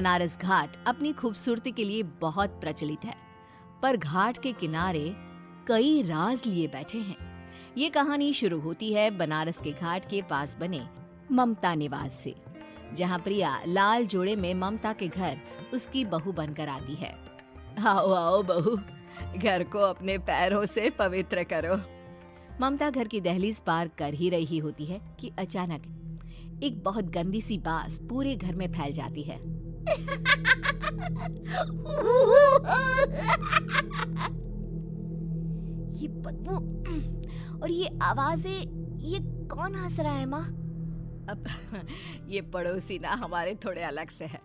बनारस घाट अपनी खूबसूरती के लिए बहुत प्रचलित है, पर घाट के किनारे कई राज लिए बैठे हैं। ये कहानी शुरू होती है बनारस के घाट के पास बने ममता निवास से, जहाँ प्रिया लाल जोड़े में ममता के घर उसकी बहू बनकर आती है। आओ आओ बहू, घर को अपने पैरों से पवित्र करो। ममता घर की दहलीज पार कर ही रही होती है कि अचानक एक बहुत गंदी सी बास पूरे घर में फैल जाती है। ये बदबू और ये आवाजें, ये कौन हंस रहा है माँ? अब ये पड़ोसी ना हमारे थोड़े अलग से है।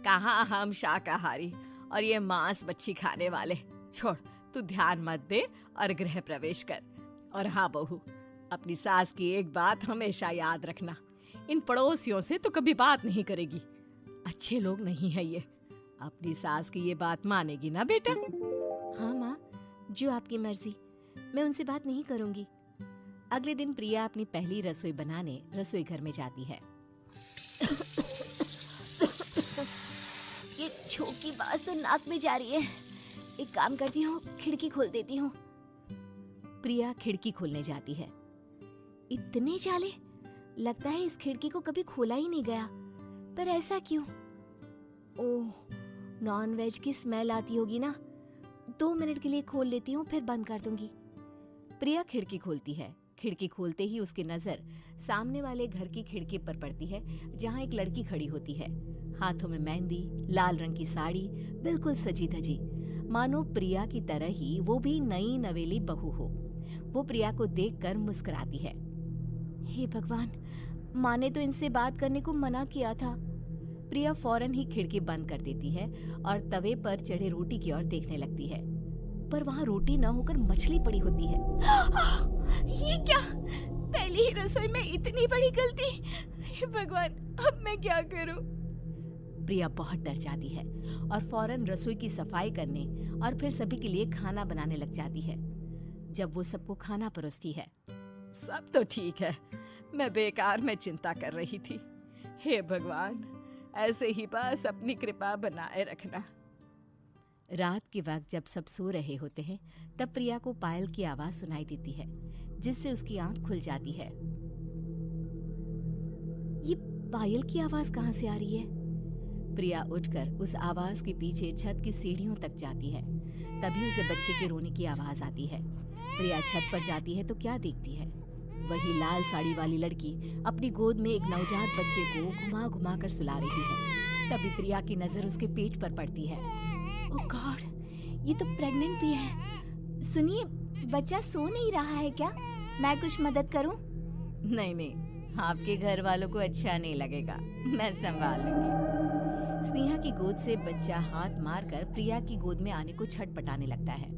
कहाँ हम शाकाहारी और ये मांस मच्छी खाने वाले। छोड़, तू ध्यान मत दे और गृह प्रवेश कर। और हाँ बहू, अपनी सास की एक बात हमेशा याद रखना, इन पड़ोसियों से तो कभी बात नहीं करेगी। अच्छे लोग नहीं है ये। अपनी सास की ये बात मानेगी ना बेटा? हाँ माँ, जो आपकी मर्जी, मैं उनसे बात नहीं करूंगी। अगले दिन प्रिया अपनी पहली रसोई बनाने रसोई घर में जाती है। ये छोकी बात तो नाक में जा रही है। एक काम करती हूँ, खिड़की खोल देती हूँ। प्रिया खिड़की खोलने जाती है। इतने जाले, लगता है इस खिड़की को कभी खोला ही नहीं गया। पर ऐसा क्यों? ओह, नॉन वेज की स्मेल आती होगी ना। 2 मिनट के लिए खोल लेती हूँ, फिर बंद कर दूंगी। प्रिया खिड़की खोलती है। खिड़की खोलते ही उसकी नजर सामने वाले घर की खिड़की पर पड़ती है, जहाँ एक लड़की खड़ी होती है, हाथों में मेहंदी, लाल रंग की साड़ी, बिल्कुल सजी धजी, मानो प्रिया की तरह ही वो भी नई नवेली बहू हो। वो प्रिया को देखकर मुस्कुराती है। हे भगवान, माँ ने तो इनसे बात करने को मना किया था। प्रिया फौरन ही खिड़की बंद कर देती है और तवे पर चढ़े रोटी की ओर देखने लगती है, पर वहाँ रोटी न होकर मछली पड़ी होती है। ये क्या? पहली ही रसोई में इतनी बड़ी गलती! हे भगवान, अब मैं क्या करूं? प्रिया बहुत डर जाती है और फौरन रसोई की सफाई करने और फिर सभी के लिए खाना बनाने लग जाती है। जब वो सबको खाना परोसती है, सब तो ठीक है, मैं बेकार में चिंता कर रही थी। हे भगवान, ऐसे ही बस अपनी कृपा बनाए रखना। रात के वक्त जब सब सो रहे होते हैं, तब प्रिया को पायल की आवाज सुनाई देती है, जिससे उसकी आंख खुल जाती है। ये पायल की आवाज कहाँ से आ रही है? प्रिया उठकर उस आवाज के पीछे छत की सीढ़ियों तक जाती है। तभी उसे बच्चे के रोने की आवाज आती है। प्रिया छत पर जाती है तो क्या देखती है? वही लाल साड़ी वाली लड़की अपनी गोद में एक नवजात बच्चे को घुमा घुमा कर सुला रही है। तभी प्रिया की नजर उसके पेट पर पड़ती है। ओह गॉड, ये तो प्रेग्नेंट भी है। सुनिए, बच्चा सो नहीं रहा है क्या? मैं कुछ मदद करूं? नहीं नहीं, आपके घर वालों को अच्छा नहीं लगेगा, मैं संभाल लूंगी। स्नेहा की गोद से बच्चा हाथ मारकर प्रिया की गोद में आने को छटपटाने लगता है।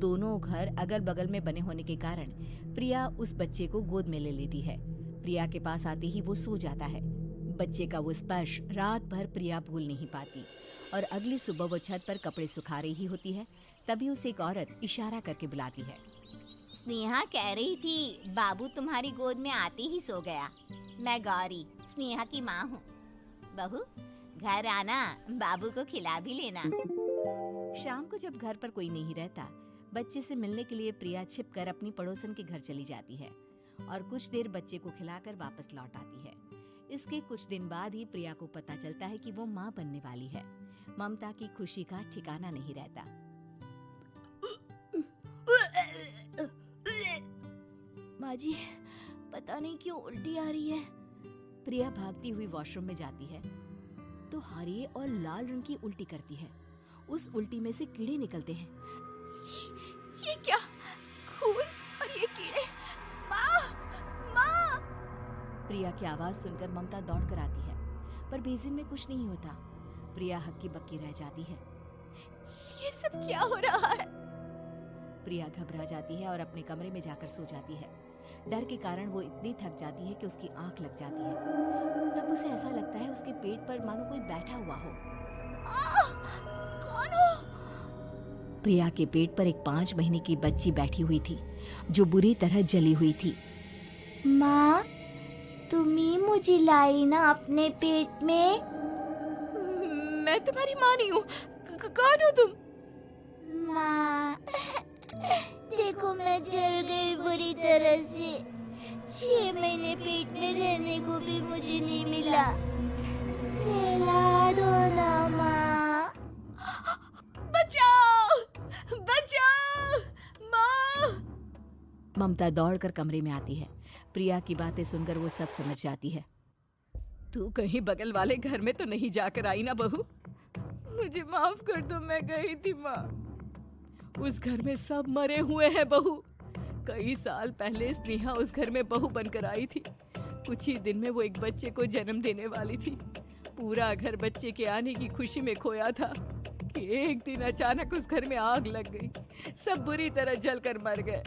दोनों घर अगल बगल में बने होने के कारण प्रिया उस बच्चे को गोद में ले लेती है। प्रिया के पास आते ही वो सो जाता है। बच्चे का वो स्पर्श रात भर प्रिया भूल नहीं पाती और अगली सुबह वो छत पर कपड़े सुखा रही होती है। तभी उसे एक औरत इशारा करके बुलाती है। स्नेहा कह रही थी बाबू तुम्हारी गोद में आते ही सो गया। मैं गौरी, स्नेहा की माँ हूँ। बहू, घर आना, बाबू को खिला भी लेना। शाम को जब घर पर कोई नहीं रहता, बच्चे से मिलने के लिए प्रिया छिपकर अपनी पड़ोसन के घर चली जाती है और कुछ देर बच्चे को खिलाकर वापस लौट आती है। इसके कुछ दिन बाद ही प्रिया को पता चलता है कि वो माँ बनने वाली है। ममता की खुशी का ठिकाना नहीं रहता। माँ जी, पता नहीं क्यों उल्टी आ रही है। प्रिया भागती हुई वॉशरूम में जाती है तो हरे और लाल रंग की उल्टी करती है। उस उल्टी में से कीड़े निकलते हैं। ये क्या? खून और ये कीड़े! माँ! माँ! प्रिया की आवाज सुनकर ममता दौड़ कर आती है, पर बेसिन में कुछ नहीं होता। प्रिया हक्की बक्की रह जाती है। ये सब क्या हो रहा है? प्रिया घबरा जाती है और अपने कमरे में जाकर सो जाती है। डर के कारण वो इतनी थक जाती है कि उसकी आंख लग जाती है। तब उसे ऐसा लगता है उसके पेट पर मानो कोई बैठा हुआ हो। कौन हो? प्रिया के पेट पर एक 5 महीने की बच्ची बैठी हुई थी, जो बुरी तरह जली हुई थी। माँ, तुम ही मुझे लाई ना अपने पेट में? मैं तुम्हारी माँ नहीं हूँ। कौन हो तुम? माँ, देखो मैं जल गई बुरी तरह से। 6 महीने पेट में रहने को भी मुझे नहीं मिला। सहला दो ना माँ। बचाओ, बचाओ, माँ। ममता दौड़कर कमरे में आती है। प्रिया की बातें सुनकर वो सब समझ जाती है। तू कहीं बगल वाले घर में तो नहीं जाकर आई ना बहू? मुझे माफ कर दो, मैं गई थी माँ। उस घर में सब मरे हुए हैं बहू। कई साल पहले स्नेहा उस घर में बहू बनकर आई थी। कुछ ही दिन में वो एक बच्चे को जन्म देने वाली थी। पूरा घर बच्चे के आने की खुशी में खोया था कि एक दिन अचानक उस घर में आग लग गई। सब बुरी तरह जलकर मर गए।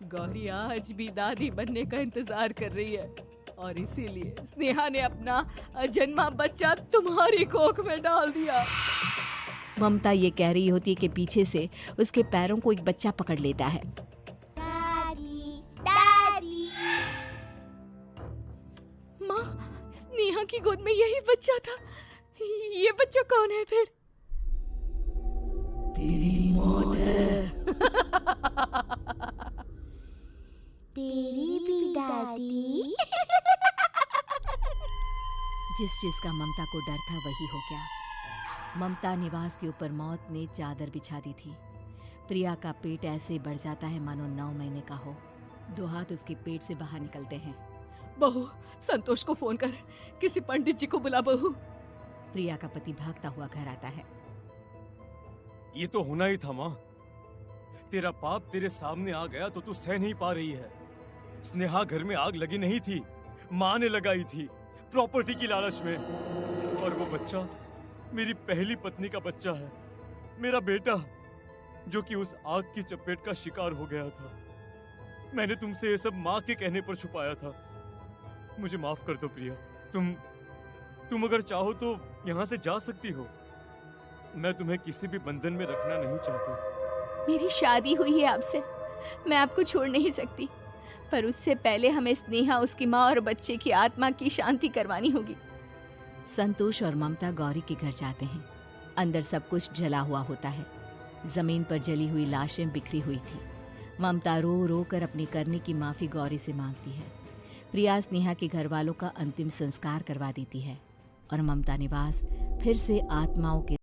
गौरी आज भी दादी बनने का इंतजार कर रही है और इसीलिए स्नेहा ने अपना अजन्मा बच्चा तुम्हारी कोख में डाल दिया। ममता ये कह रही होती है कि पीछे से उसके पैरों को एक बच्चा पकड़ लेता है। दादी, दादी। माँ, स्नेहा की गोद में यही बच्चा था। ये बच्चा कौन है फिर? तेरी मौत है। तेरी भी दादी। जिस चीज का ममता को डर था वही हो गया। ममता निवास के ऊपर मौत ने चादर बिछा दी थी। प्रिया का पेट ऐसे बढ़ जाता है मानो 9 महीने का हो। 2 हाथ उसके पेट से बाहर निकलते हैं। बहू, संतोष को फोन कर, किसी पंडित जी को बुला बहू। प्रिया का पति भागता हुआ घर आता है। ये तो होना ही था माँ। तेरा पाप तेरे सामने आ गया तो तू सह नहीं पा रही है। स्नेहा घर में आग लगी नहीं थी, माँ ने लगाई थी प्रॉपर्टी की लालच में। और वो बच्चा मेरी पहली पत्नी का बच्चा है, मेरा बेटा, जो कि उस आग की चपेट का शिकार हो गया था। मैंने तुमसे ये सब माँ के कहने पर छुपाया था। मुझे माफ कर दो प्रिया। तुम अगर चाहो तो यहाँ से जा सकती हो। मैं तुम्हें किसी भी बंधन में रखना नहीं चाहता। मेरी शादी हुई है आपसे, मैं आपको छोड़ नहीं सकती। पर उससे पहले हमें स्नेहा, उसकी माँ और बच्चे की आत्मा की शांति करवानी होगी। संतोष और ममता गौरी के घर जाते हैं। अंदर सब कुछ जला हुआ होता है। जमीन पर जली हुई लाशें बिखरी हुई थी। ममता रो रो कर अपनी करने की माफी गौरी से मांगती है। प्रिया स्नेहा के घर वालों का अंतिम संस्कार करवा देती है और ममता निवास फिर से आत्माओं के